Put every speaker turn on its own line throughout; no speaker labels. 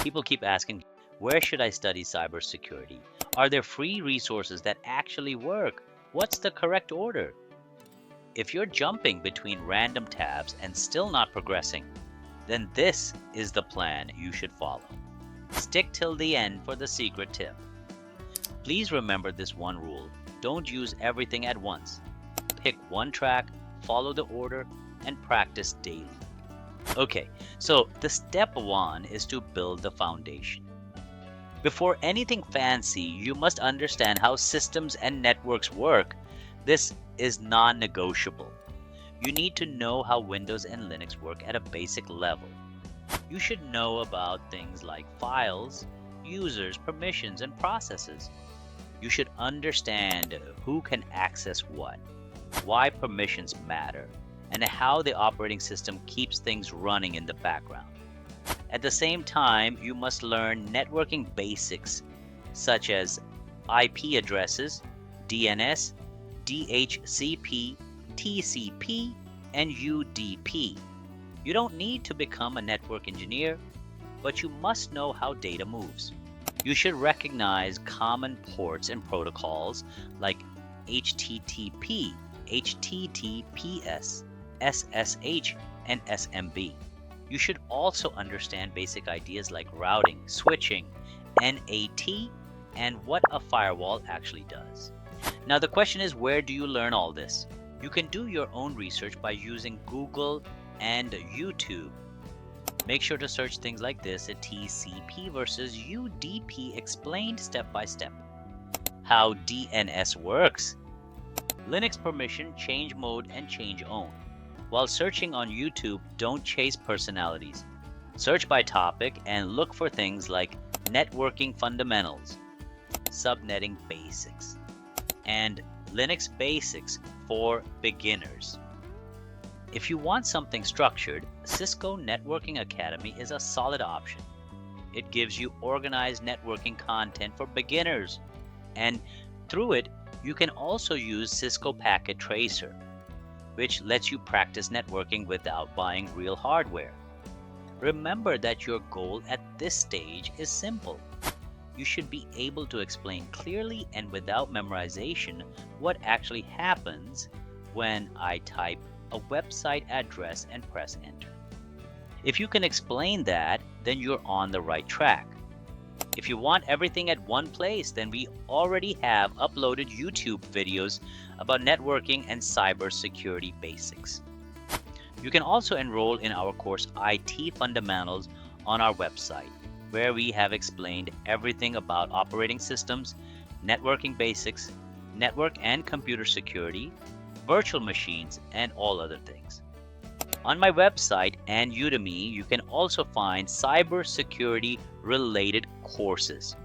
People keep asking, where should I study cybersecurity? Are there free resources that actually work? What's the correct order? If you're jumping between random tabs and still not progressing, then this is the plan you should follow. Stick till the end for the secret tip. Please remember this one rule. Don't use everything at once. Pick one track, follow the order, and practice daily. Okay, so the step one is to build the foundation. Before anything fancy, you must understand how systems and networks work. This is non-negotiable. You need to know how Windows and Linux work at a basic level. You should know about things like files, users, permissions, and processes. You should understand who can access what, why permissions matter, and how the operating system keeps things running in the background. At the same time, you must learn networking basics such as IP addresses, DNS, DHCP, TCP, and UDP. You don't need to become a network engineer, but you must know how data moves. You should recognize common ports and protocols like HTTP, HTTPS, SSH, and SMB. You should also understand basic ideas like routing, switching, NAT, and what a firewall actually does. Now the question is, where do you learn all this? You can do your own research by using Google and YouTube. Make sure to search things like this at TCP versus UDP explained step by step. How DNS works. Linux permission, change mode, and change own. While searching on YouTube, don't chase personalities. Search by topic and look for things like networking fundamentals, subnetting basics, and Linux basics for beginners. If you want something structured, Cisco Networking Academy is a solid option. It gives you organized networking content for beginners, and through it, you can also use Cisco Packet Tracer, which lets you practice networking without buying real hardware. Remember that your goal at this stage is simple. You should be able to explain clearly and without memorization what actually happens when I type a website address and press enter. If you can explain that, then you're on the right track. If you want everything at one place, then we already have uploaded YouTube videos about networking and cybersecurity basics. You can also enroll in our course IT Fundamentals on our website, where we have explained everything about operating systems, networking basics, network and computer security, virtual machines, and all other things. On my website and Udemy, you can also find cybersecurity related courses.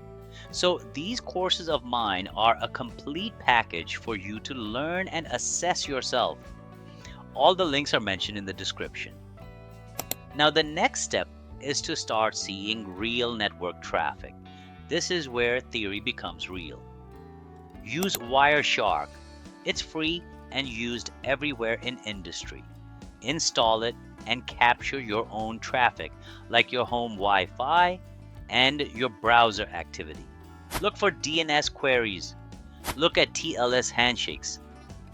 So these courses of mine are a complete package for you to learn and assess yourself. All the links are mentioned in the description. Now the next step is to start seeing real network traffic. This is where theory becomes real. Use Wireshark. It's free and used everywhere in industry. Install it and capture your own traffic, like your home Wi-Fi and your browser activity. Look for DNS queries. Look at TLS handshakes.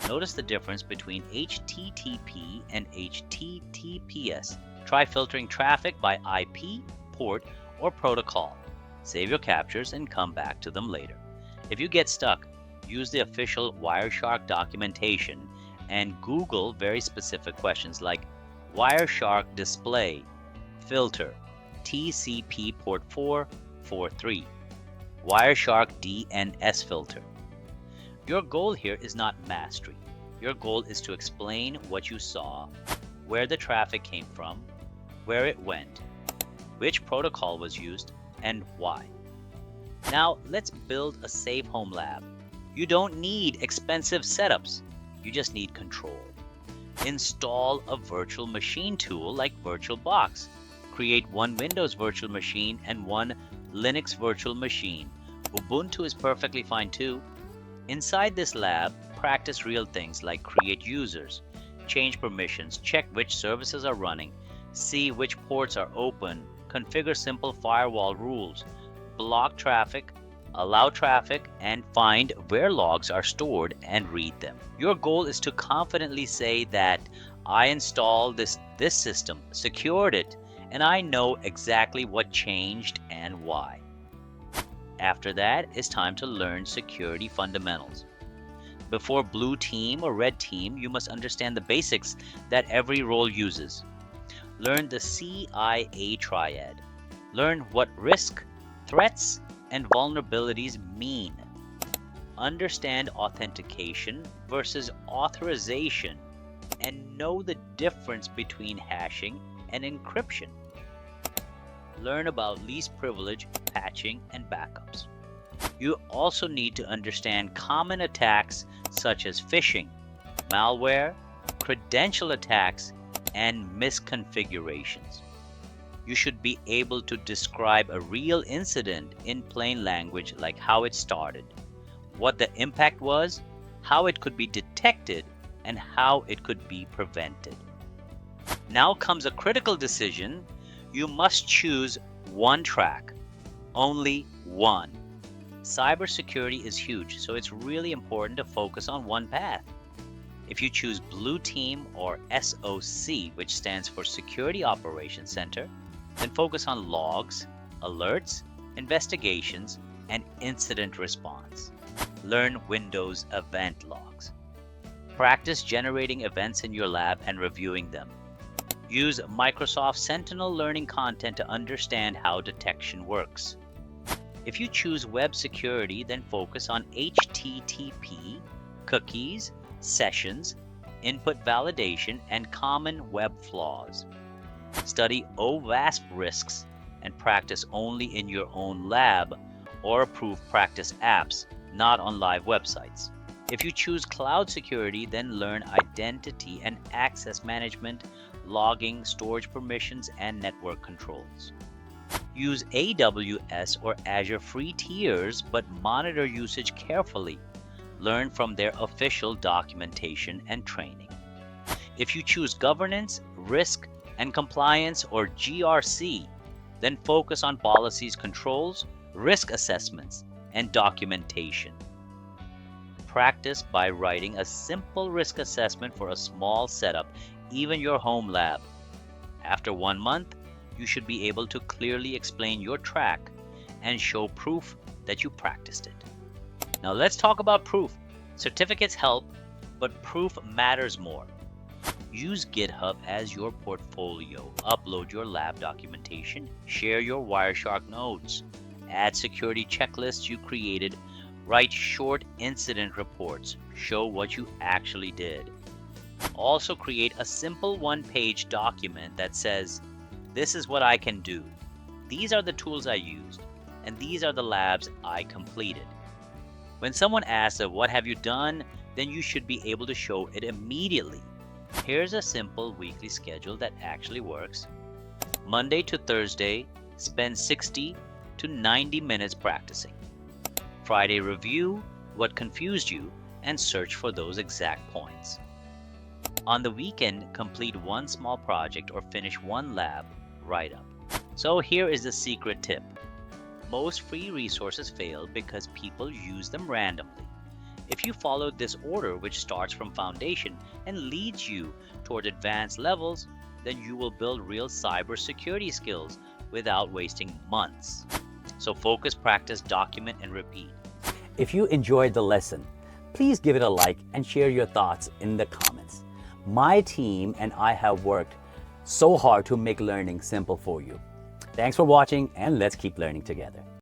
Notice the difference between HTTP and HTTPS. Try filtering traffic by IP, port, or protocol. Save your captures and come back to them later. If you get stuck, use the official Wireshark documentation and Google very specific questions like Wireshark display, filter, TCP port 443, Wireshark DNS filter. Your goal here is not mastery. Your goal is to explain what you saw, where the traffic came from, where it went, which protocol was used, and why. Now let's build a safe home lab. You don't need expensive setups. You just need control. Install a virtual machine tool like VirtualBox. Create one Windows virtual machine and one Linux virtual machine. Ubuntu is perfectly fine too. Inside this lab, practice real things like create users, change permissions, check which services are running, see which ports are open, configure simple firewall rules, block traffic, allow traffic, and find where logs are stored and read them. Your goal is to confidently say that I installed this system, secured it, and I know exactly what changed and why. After that, it's time to learn security fundamentals. Before blue team or red team, you must understand the basics that every role uses. Learn the CIA triad. Learn what risk, threats, and vulnerabilities mean. Understand authentication versus authorization and know the difference between hashing and encryption. Learn about least privilege, patching, and backups. You also need to understand common attacks such as phishing, malware, credential attacks, and misconfigurations. You should be able to describe a real incident in plain language, like how it started, what the impact was, how it could be detected, and how it could be prevented. Now comes a critical decision. You must choose one track, only one. Cybersecurity is huge, so it's really important to focus on one path. If you choose Blue Team or SOC, which stands for Security Operations Center, then focus on logs, alerts, investigations, and incident response. Learn Windows event logs. Practice generating events in your lab and reviewing them. Use Microsoft Sentinel learning content to understand how detection works. If you choose web security, then focus on HTTP, cookies, sessions, input validation, and common web flaws. Study OWASP risks and practice only in your own lab or approved practice apps, not on live websites. If you choose cloud security, then learn identity and access management, logging, storage permissions, and network controls. Use AWS or Azure free tiers, but monitor usage carefully. Learn from their official documentation and training. If you choose governance, risk, and compliance or GRC, then focus on policies, controls, risk assessments, and documentation. Practice by writing a simple risk assessment for a small setup, even your home lab. After 1 month, you should be able to clearly explain your track and show proof that you practiced it. Now let's talk about proof. Certificates help, but proof matters more. Use GitHub as your portfolio. Upload your lab documentation. Share your Wireshark notes. Add security checklists you created. Write short incident reports. Show what you actually did. Also create a simple one-page document that says, this is what I can do. These are the tools I used, and these are the labs I completed. When someone asks, what have you done? Then you should be able to show it immediately. Here's a simple weekly schedule that actually works. Monday to Thursday, spend 60 to 90 minutes practicing. Friday, review what confused you and search for those exact points. On the weekend, complete one small project or finish one lab write-up. So here is the secret tip. Most free resources fail because people use them randomly. If you follow this order, which starts from foundation and leads you toward advanced levels, then you will build real cybersecurity skills without wasting months. So focus, practice, document, and repeat.
If you enjoyed the lesson, please give it a like and share your thoughts in the comments. My team and I have worked so hard to make learning simple for you. Thanks for watching, and let's keep learning together.